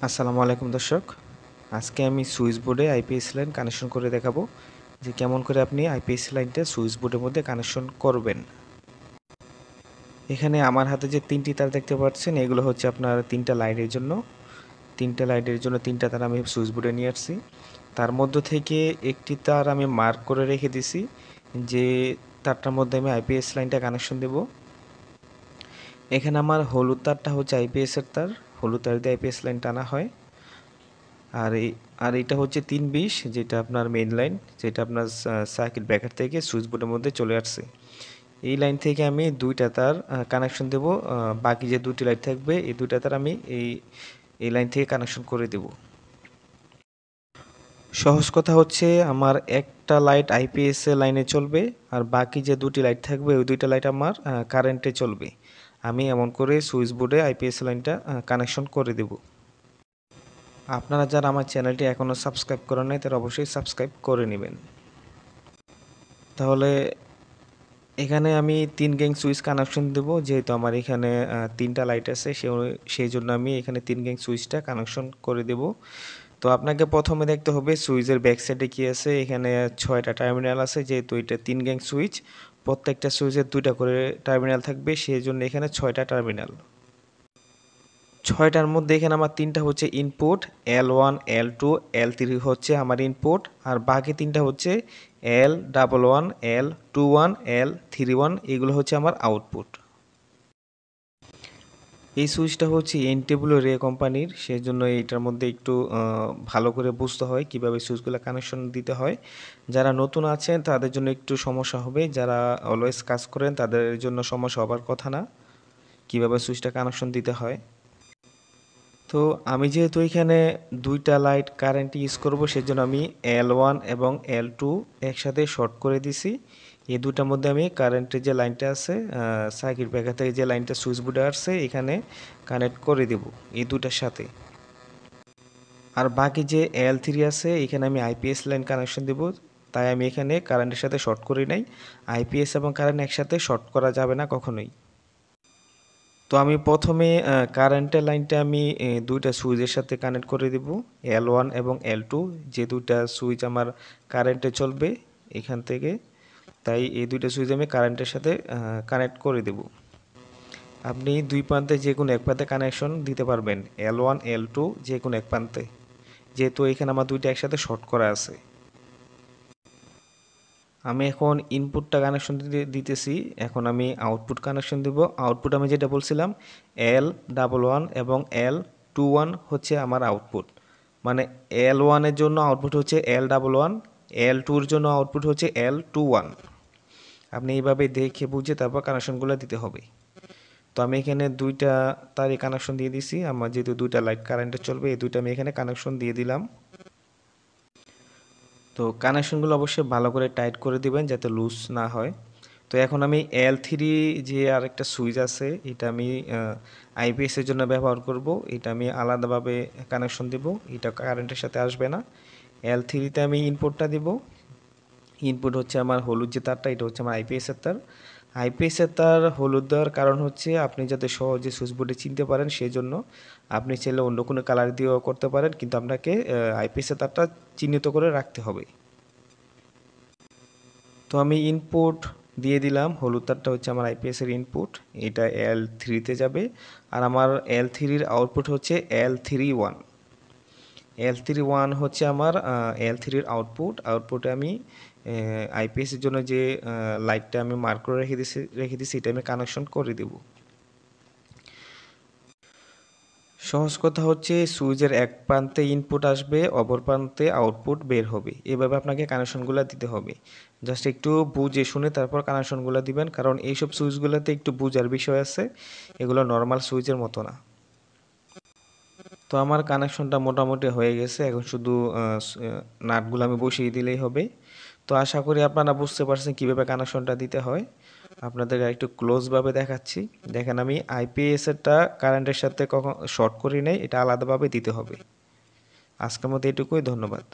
আসসালামু আলাইকুম দর্শক। আজকে আমি সুইচ বোর্ডে আইপিএস লাইন কানেকশন করে দেখাবো যে কেমন করে আপনি আইপিএস লাইনটা সুইচ বোর্ডের মধ্যে কানেকশন করবেন। এখানে আমার হাতে যে 3টি তার দেখতে পাচ্ছেন এগুলো হচ্ছে আপনার 3টা লাইটের জন্য। 3টা লাইটের জন্য 3টা তার আমি সুইচ বোর্ডে নিয়ে আসছি। তার মধ্য থেকে একটি তার আমি মার্ক করে রেখে দিছি যে তারটার মধ্যে আমি আইপিএস লাইনটা কানেকশন দেব। এখানে আমার হলুদ তারটা হচ্ছে আইপিএস এর তার, হলুদ তার দিয়ে আইপিএস লাইন টানা হয়। আর এটা হচ্ছে 320 যেটা আপনার মেইন লাইন, যেটা আপনার সার্কিট ব্রেকার থেকে সুইচ বোর্ডের মধ্যে চলে আসছে। এই লাইন থেকে আমি 2টা তার কানেকশন দেব। বাকি যে 2টি লাইট থাকবে এই 2টা তার আমি এই লাইন থেকে কানেকশন করে দেব। সহজ কথা হচ্ছে আমার একটা লাইট আইপিএস লাইনে চলবে আর বাকি যে 2টি লাইট থাকবে ওই 2টা লাইট আমার কারেন্টে চলবে। আমি এমন করে সুইচ বোর্ডে আইপিএস লাইনটা কানেকশন করে দেব। আপনারা যারা আমার চ্যানেলটি এখনও সাবস্ক্রাইব করেন নাই তারা অবশ্যই সাবস্ক্রাইব করে নেবেন। তাহলে এখানে আমি 3 গ্যাং সুইচ কানেকশন দেব, যেহেতু আমার এখানে 3টা লাইট আছে সেই জন্য আমি এখানে 3 গ্যাং সুইচটা কানেকশন করে দেব। তো আপনাকে প্রথমে দেখতে হবে সুইচের ব্যাক সাইডে কি আছে। এখানে 6টা টার্মিনাল আছে, যেহেতু এটা 3 গ্যাং সুইচ, প্রত্যেকটা সুইচের 2টা করে টার্মিনাল থাকবে, সেই জন্য এখানে 6টা টার্মিনাল। 6টার মধ্যে এখানে আমার 3টা হচ্ছে ইনপুট, L1 L2 L3 হচ্ছে আমার ইনপুট, আর বাকি 3টা হচ্ছে L11 L21 L31, এগুলো হচ্ছে আমার আউটপুট। এই সুইচটা হচ্ছে বlu-ray কোম্পানির, সেই জন্য এইটার মধ্যে একটু ভালো করে বুঝতে হয় কিভাবে সুইচগুলো কানেকশন দিতে হয়। যারা নতুন আছেন তাদের জন্য একটু সমস্যা হবে, যারা অলওয়েজ কাজ করেন তাদের জন্য সমস্যা হবার কথা না কিভাবে সুইচটা কানেকশন দিতে হয়। তো আমি যেহেতু এখানে 2টা লাইট কারেন্ট ইউজ করব, সেজন্য আমি L1 এবং L2 একসাথে শর্ট করে দিছি। এই দুটার মধ্যে আমি কারেন্টের যে লাইনটা আছে সার্কিট ব্রেকার থেকে যে লাইনটা সুইচ বোর্ডে আসছে এখানে কানেক্ট করে দেব এই দুটার সাথে। আর বাকি যে L3 আছে এখানে আমি আইপিএস লাইন কানেকশন দেব, তাই আমি এখানে কারেন্টের সাথে শর্ট করি নাই। আইপিএস এবং কারেন্ট একসাথে শর্ট করা যাবে না কখনোই। তো আমি প্রথমে কারেন্টের লাইনটা আমি 2টা সুইচের সাথে কানেক্ট করে দেব, L1 এবং L2, যে 2টা সুইচ আমার কারেন্টে চলবে এখান থেকে, তাই এই 2টা সুইচ আমি কারেন্টের সাথে কানেক্ট করে দেব। আপনি দুই প্রান্তে যে কোনো এক প্রান্তে কানেকশন দিতে পারবেন, L1 L2 যে কোনো এক প্রান্তে, যেহেতু এখানে আমার 2টা একসাথে শর্ট করা আছে। আমি এখন ইনপুটটা কানেকশন দিতেছি, এখন আমি আউটপুট কানেকশন দিব। আউটপুট আমি যেটা বলছিলাম L11 এবং L21 হচ্ছে আমার আউটপুট, মানে L1 এর জন্য আউটপুট হচ্ছে L11, L2 এর জন্য আউটপুট হচ্ছে L21। আপনি এইভাবে দেখে বুঝে তারপর কানেকশনগুলো দিতে হবে। তো আমি এখানে 2টা তারই কানেকশন দিয়ে দিছি, আমার যেহেতু 2টা লাইট কারেন্টে চলবে এই 2টা আমি এখানে কানেকশন দিয়ে দিলাম। তো কানেকশনগুলো অবশ্যই ভালো করে টাইট করে দিবেন যাতে লুজ না হয়। তো এখন আমি L3 যে আরেকটা সুইচ আছে এটা আমি আইপিএস এর জন্য ব্যবহার করব, এটা আমি আলাদাভাবে কানেকশন দেব, এটা কারেন্টের সাথে আসবে না। L3 তে আমি ইনপুটটা দিব। ইনপুট হচ্ছে আমার হলুদ যে তারটা, এটা হচ্ছে আমার আইপিএস এর তার। আইপিএস এর তার হলুদ দেওয়ার কারণ হচ্ছে আপনি যাতে সহজে সুইচ বোর্ডে চিনতে পারেন, সেই জন্য। আপনি চাইলে অন্য কোনো কালার দিয়েও করতে পারেন, কিন্তু আপনাকে আইপিএস এর তারটা চিহ্নিত করে রাখতে হবে। তো আমি ইনপুট দিয়ে দিলাম, হলুদ তারটা হচ্ছে আমার আইপিএস এর ইনপুট, এটা L3 তে যাবে। আর আমার L3-র আউটপুট হচ্ছে L31। L31 হচ্ছে আমার L3-র আউটপুটে আমি আইপিএস এর জন্য যে লাইটটা আমি মার্ক করে রেখে দিছি এটা আমি কানেকশন করে দেব। সহজ কথা হচ্ছে সুইচের এক প্রান্তে ইনপুট আসবে, অপর প্রান্তে আউটপুট বের হবে, এভাবে আপনাকে কানেকশনগুলো দিতে হবে। জাস্ট একটু বুঝে শুনে তারপর কানেকশনগুলো দিবেন, কারণ এইসব সুইচগুলোতে একটু বুঝার বিষয় আছে, এগুলো নর্মাল সুইচের মতো না। তো আমার কানেকশনটা মোটামুটি হয়ে গেছে, এখন শুধু নাটগুলো আমি বসিয়ে দিলেই হবে। তো আশা করি আপনারা বুঝতে পারছেন কিভাবে কানেকশনটা দিতে হয়। আপনাদের একটু ক্লোজভাবে দেখাচ্ছি। দেখেন আমি আইপিএসেরটা কারেন্টের সাথে কখন শর্ট করি নাই, এটা আলাদাভাবে দিতে হবে। আজকের মতো এটুকুই, ধন্যবাদ।